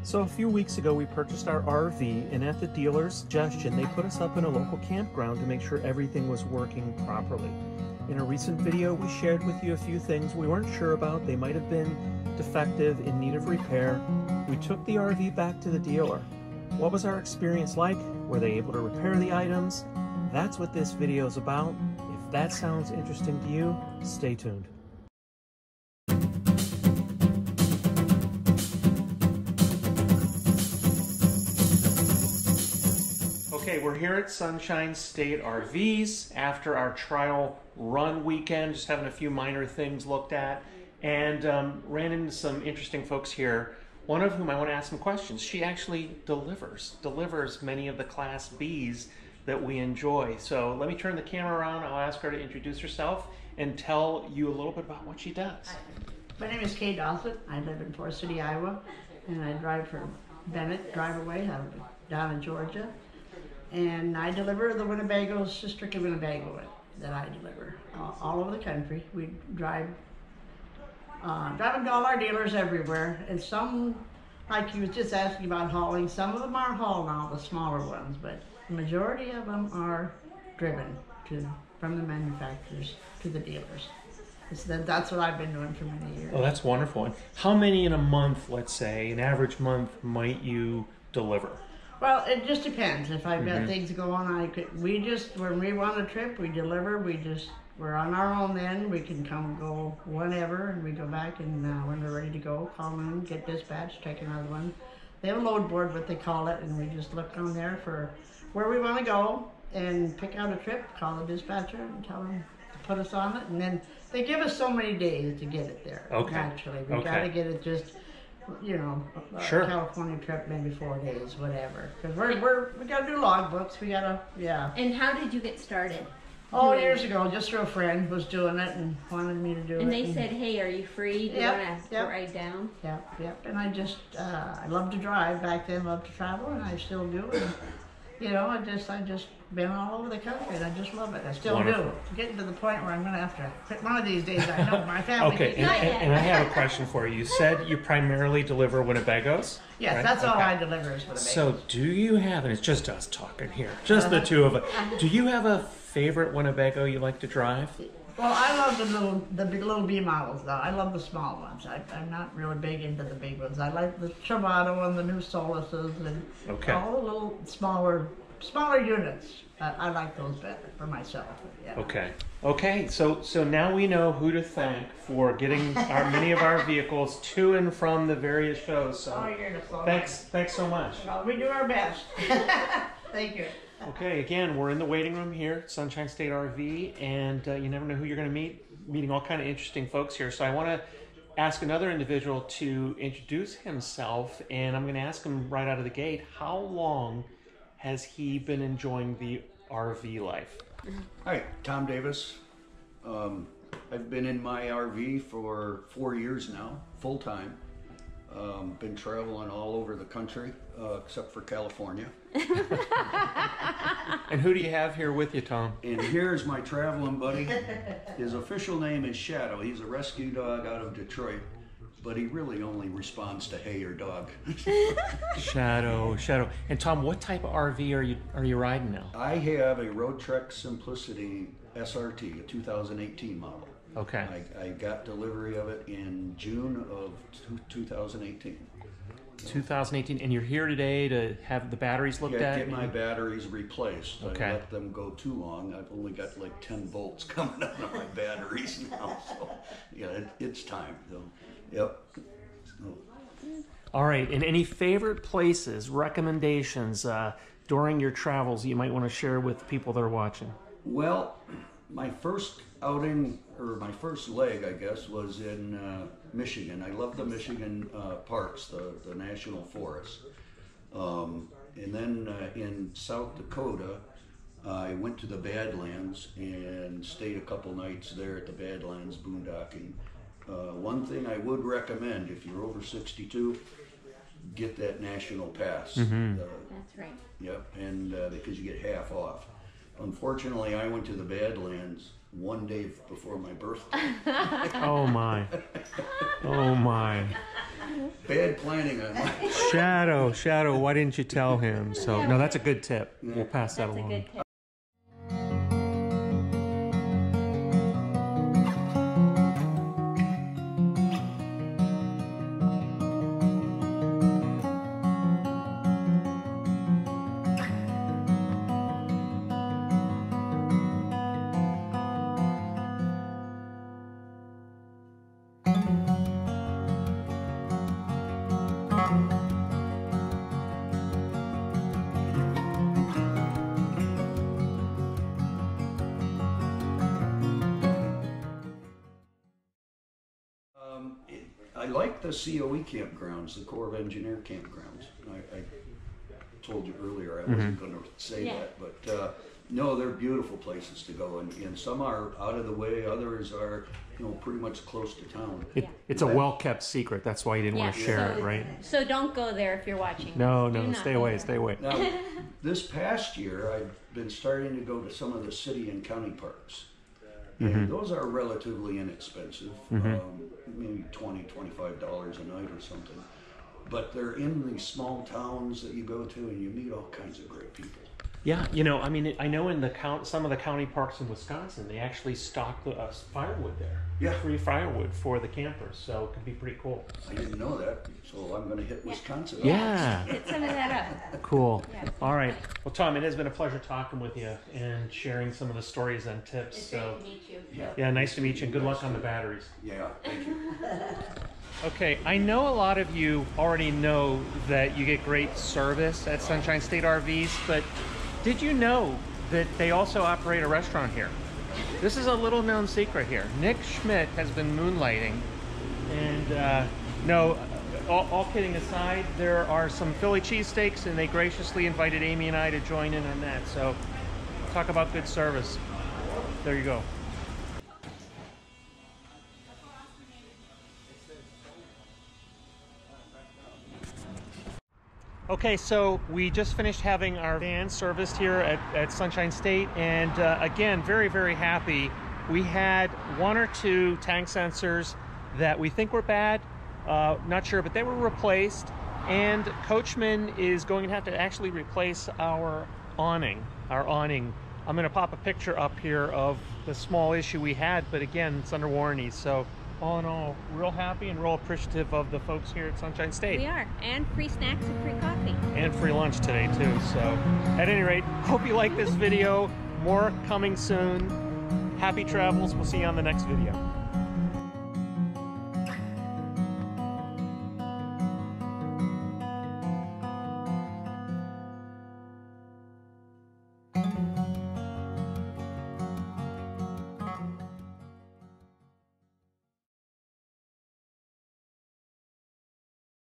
So a few weeks ago we purchased our RV, and at the dealer's suggestion they put us up in a local campground to make sure everything was working properly. In a recent video we shared with you a few things we weren't sure about. They might have been defective, in need of repair. We took the RV back to the dealer. What was our experience like? Were they able to repair the items? That's what this video is about. If that sounds interesting to you, stay tuned. Okay, we're here at Sunshine State RVs after our trial run weekend, just having a few minor things looked at, and ran into some interesting folks here, one of whom I want to ask some questions. She actually delivers many of the Class Bs that we enjoy. So let me turn the camera around. I'll ask her to introduce herself and tell you a little bit about what she does. My name is Kay Dawson. I live in Forest City, Iowa, and I drive for Bennett Drive-Away down in Georgia. And I deliver the Winnebagos, just strictly Winnebago that I deliver all over the country. We drive driving to all our dealers everywhere, and some, like you was just asking about hauling, some of them are hauled now, the smaller ones, but the majority of them are driven from the manufacturers to the dealers. That's what I've been doing for many years. Oh, that's wonderful. And how many in a month, let's say, an average month, might you deliver? Well, it just depends. If I've got things going on, when we want a trip, we deliver. We're on our own then. We can come go whenever, and we go back, and when we're ready to go, call in, get dispatched, take another one. They have a load board, what they call it, and we just look on there for where we want to go and pick out a trip, call the dispatcher and tell them to put us on it, and then they give us so many days to get it there. Okay. Actually, we got to get it just, Sure. California trip, maybe 4 days, whatever. Because we got to do logbooks. We got to, yeah. And how did you get started? Years ago, just through a friend was doing it and wanted me to do it. And they said, hey, are you free? Do you want to ride down? Yep. And I just, I love to drive. Back then, loved to travel, and I still do. And, I just been all over the country, and I just love it. I still do. I'm getting to the point where I'm going to have to quit one of these days. I know my family. Okay, and I have a question for you. You said you primarily deliver Winnebagos? Yes, right? That's all I deliver is Winnebagos. So do you have, and it's just us talking here, just the two of us, do you have a favorite Winnebago you like to drive? Well, I love the little B models, though. I love the small ones. I'm not really big into the big ones. I like the Travato and the new Soluses and all the little smaller units. I like those better for myself. Yeah. Okay. So now we know who to thank for getting many of our vehicles to and from the various shows. So thanks so much. Well, we do our best. Thank you. Okay, again, we're in the waiting room here at Sunshine State RV, and you never know who you're going to meet. Meeting all kind of interesting folks here. So I want to ask another individual to introduce himself, and I'm going to ask him right out of the gate, how long has he been enjoying the RV life? Hi, Tom Davis. I've been in my RV for 4 years now, full time. Been traveling all over the country, except for California. And who do you have here with you, Tom? And here's my traveling buddy. His official name is Shadow. He's a rescue dog out of Detroit, but he really only responds to hey or dog. Shadow. And Tom, what type of RV are you riding now? I have a Road Trek Simplicity SRT, a 2018 model. Okay. I got delivery of it in June of 2018. 2018, and you're here today to have the batteries looked at? Get my batteries replaced. Okay. I let them go too long. I've only got like 10 volts coming out of my batteries now. So, yeah, it's time. So, yep. All right, and any favorite places, recommendations during your travels you might want to share with people that are watching? Well, my first outing, or my first leg, I guess, was in Michigan. I love the Michigan parks, the national forests. And then in South Dakota, I went to the Badlands and stayed a couple nights there at the Badlands boondocking. One thing I would recommend, if you're over 62, get that national pass. That's right. Yep, and because you get half off. Unfortunately, I went to the Badlands 1 day before my birthday. Oh my. Bad planning on my Shadow, why didn't you tell him? So, no, that's a good tip. We'll pass that That's a along. good tip. I like the COE campgrounds, the Corps of Engineer campgrounds. I told you earlier I wasn't going to say that, but no, they're beautiful places to go, and some are out of the way, others are, pretty much close to town. It's a well-kept secret. That's why you didn't want to share it, right? So don't go there if you're watching. No, Do not stay go away, there. stay away. Now, this past year, I've been starting to go to some of the city and county parks. And those are relatively inexpensive, maybe $20, $25 a night or something. But they're in these small towns that you go to, and you meet all kinds of great people. Yeah, I know in some of the county parks in Wisconsin, they actually stock firewood there. Yeah. Free firewood for the campers, so it can be pretty cool. I didn't know that, so I'm going to hit Wisconsin. Yeah. Hit some of that up. Cool. Yeah. All right. Well, Tom, it has been a pleasure talking with you and sharing some of the stories and tips. It's So, great to meet you. yeah, nice to meet you, and good luck on the batteries. Yeah, thank you. Okay, I know a lot of you already know that you get great service at Sunshine State RVs, but did you know that they also operate a restaurant here? This is a little known secret here. Nick Schmidt has been moonlighting, and no, all kidding aside, there are some Philly cheesesteaks, and they graciously invited Amy and I to join in on that. So talk about good service. There you go. Okay, so we just finished having our van serviced here at Sunshine State, and again, very, very happy. We had one or two tank sensors that we think were bad, not sure, but they were replaced, and Coachmen is going to have to actually replace our awning. I'm going to pop a picture up here of the small issue we had, but again, it's under warranty, so all in all, real happy and real appreciative of the folks here at Sunshine State. We are. And free snacks and free coffee. And free lunch today too. So at any rate, hope you like this video. More coming soon. Happy travels. We'll see you on the next video.